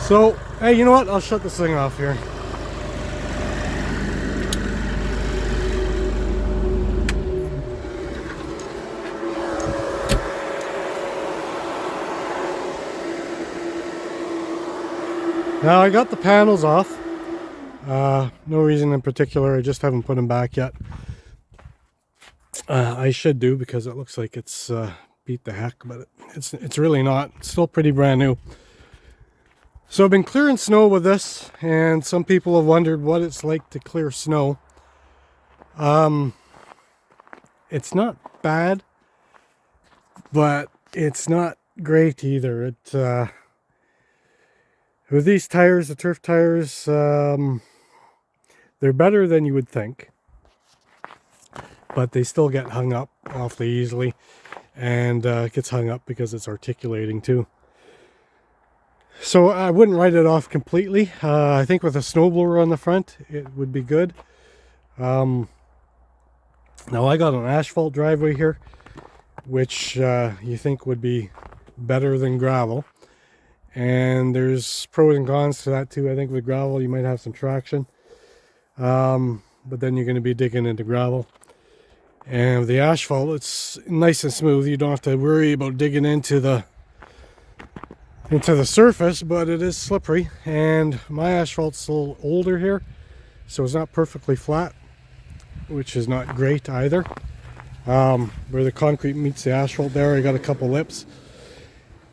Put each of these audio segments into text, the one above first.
So, hey, you know what? I'll shut this thing off here. Now I got the panels off. No reason in particular, I just haven't put them back yet. I should do, because it looks like it's beat the heck, but it's really not. It's still pretty brand new. So I've been clearing snow with this, and some people have wondered what it's like to clear snow. It's not bad, but it's not great either. With these tires, the turf tires, they're better than you would think, but they still get hung up awfully easily, and it gets hung up because it's articulating too. So I wouldn't write it off completely. I think with a snowblower on the front, it would be good. Now I got an asphalt driveway here, which you think would be better than gravel. And there's pros and cons to that too. I think with gravel you might have some traction, but then you're going to be digging into gravel. And with the asphalt, it's nice and smooth. You don't have to worry about digging into the surface, but it is slippery. And my asphalt's a little older here, so it's not perfectly flat, which is not great either. Where the concrete meets the asphalt there, I got a couple lips.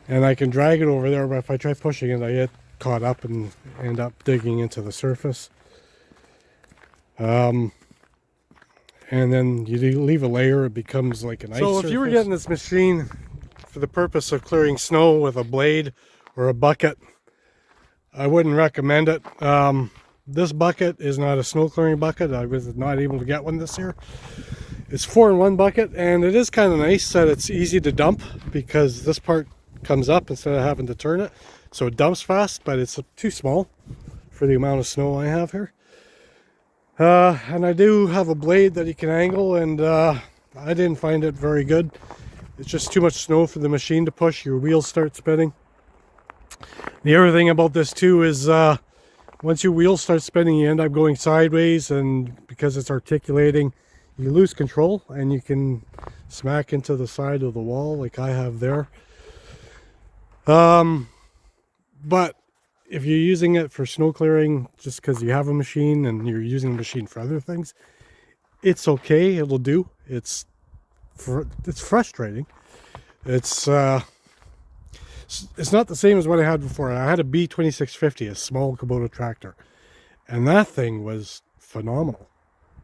And I can drag it over there, but if I try pushing it, I get caught up and end up digging into the surface. And then you leave a layer, it becomes like an ice surface. So if you were getting this machine for the purpose of clearing snow with a blade or a bucket, I wouldn't recommend it. This bucket is not a snow clearing bucket. I was not able to get one this year. It's 4-in-1 bucket, and it is kind of nice that it's easy to dump, because this part comes up instead of having to turn it, so it dumps fast, but it's too small for the amount of snow I have here. And I do have a blade that you can angle, and I didn't find it very good. It's just too much snow for the machine to push. Your wheels start spinning. The other thing about this too is once your wheels start spinning, you end up going sideways, and because it's articulating, you lose control and you can smack into the side of the wall like I have there. But if you're using it for snow clearing just because you have a machine and you're using the machine for other things, it's okay, it'll do. It's frustrating. It's not the same as what I had before. I had a B2650, a small Kubota tractor, and that thing was phenomenal.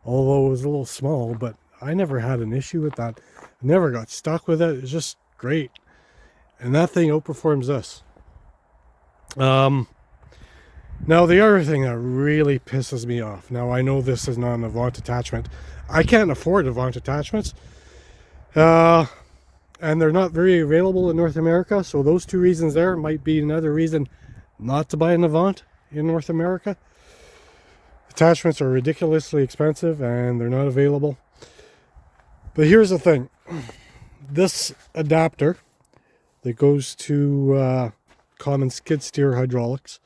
Although it was a little small, but I never had an issue with that. I never got stuck with it. It's just great. And that thing outperforms this. Now the other thing that really pisses me off. Now I know this is not an Avant attachment. I can't afford Avant attachments. And they're not very available in North America. So those two reasons there might be another reason not to buy an Avant in North America. Attachments are ridiculously expensive and they're not available. But here's the thing. This adapter that goes to common skid steer hydraulics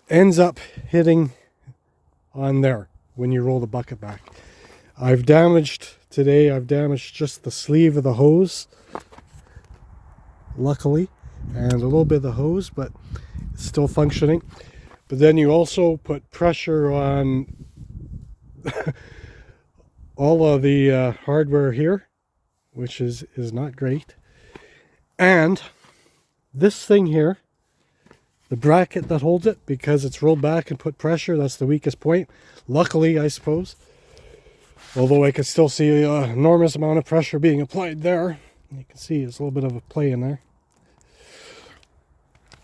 ends up hitting on there when you roll the bucket back. I've damaged just the sleeve of the hose, luckily, and a little bit of the hose, but it's still functioning. But then you also put pressure on all of the hardware here, which is not great. And this thing here, the bracket that holds it, because it's rolled back and put pressure, that's the weakest point. Luckily, I suppose. Although I can still see an enormous amount of pressure being applied there. You can see there's a little bit of a play in there.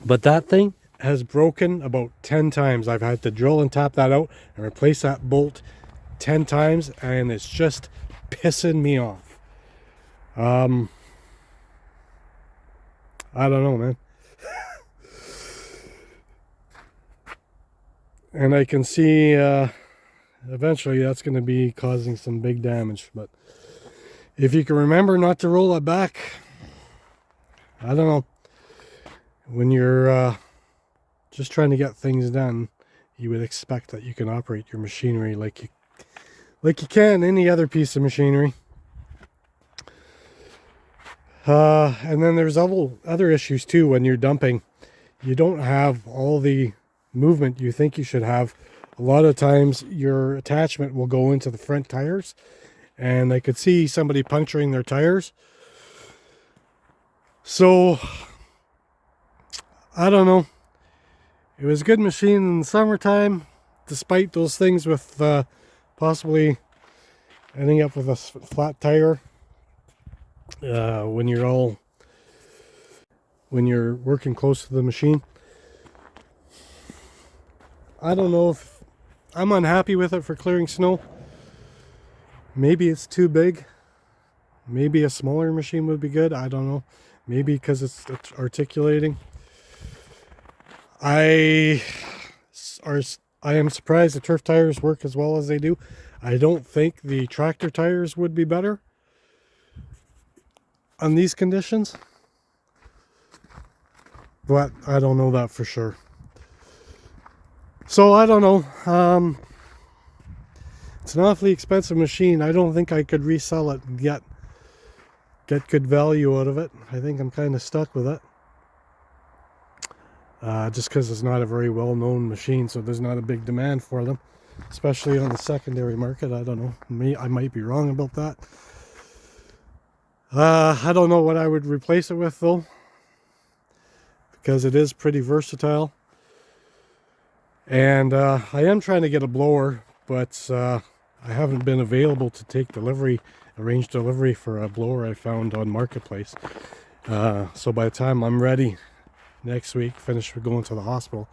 But that thing has broken about 10 times. I've had to drill and tap that out and replace that bolt 10 times, and it's just pissing me off. I don't know, man. And I can see eventually that's going to be causing some big damage. But if you can remember not to roll it back, I don't know. When you're just trying to get things done, you would expect that you can operate your machinery like you can any other piece of machinery. And then there's other issues too. When you're dumping, you don't have all the movement you think you should have. A lot of times your attachment will go into the front tires, and I could see somebody puncturing their tires. So I don't know. It was a good machine in the summertime, despite those things with possibly ending up with a flat tire when you're working close to the machine. I don't know if I'm unhappy with it for clearing snow. Maybe it's too big. Maybe a smaller machine would be good. I don't know. Maybe because it's articulating. I am surprised the turf tires work as well as they do. I don't think the tractor tires would be better on these conditions, but I don't know that for sure. So I don't know. It's an awfully expensive machine. I don't think I could resell it and get good value out of it. I think I'm kind of stuck with it. Just because it's not a very well-known machine, so there's not a big demand for them, especially on the secondary market. I don't know. I might be wrong about that. I don't know what I would replace it with though, because it is pretty versatile. And I am trying to get a blower, but I haven't been available to take arrange delivery for a blower I found on Marketplace. So by the time I'm ready next week, finished with going to the hospital,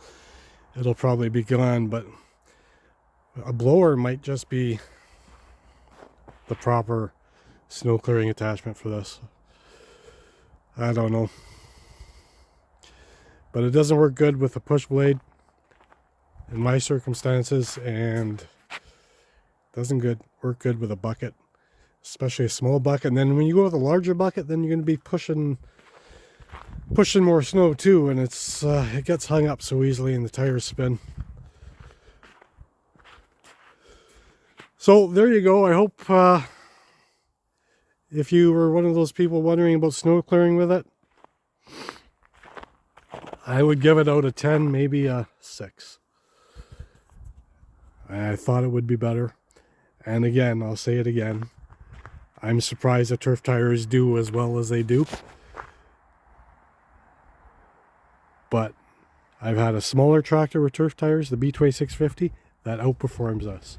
it'll probably be gone. But a blower might just be the proper snow clearing attachment for this. I don't know. But it doesn't work good with a push blade in my circumstances, and doesn't work good with a bucket, especially a small bucket. And then when you go with a larger bucket, then you're going to be pushing more snow too, and it gets hung up so easily and the tires spin. So there you go. I hope if you were one of those people wondering about snow clearing with it, I would give it out of 10, maybe a 6. I thought it would be better. And again, I'll say it again, I'm surprised that turf tires do as well as they do. But I've had a smaller tractor with turf tires, the B2650, that outperforms us.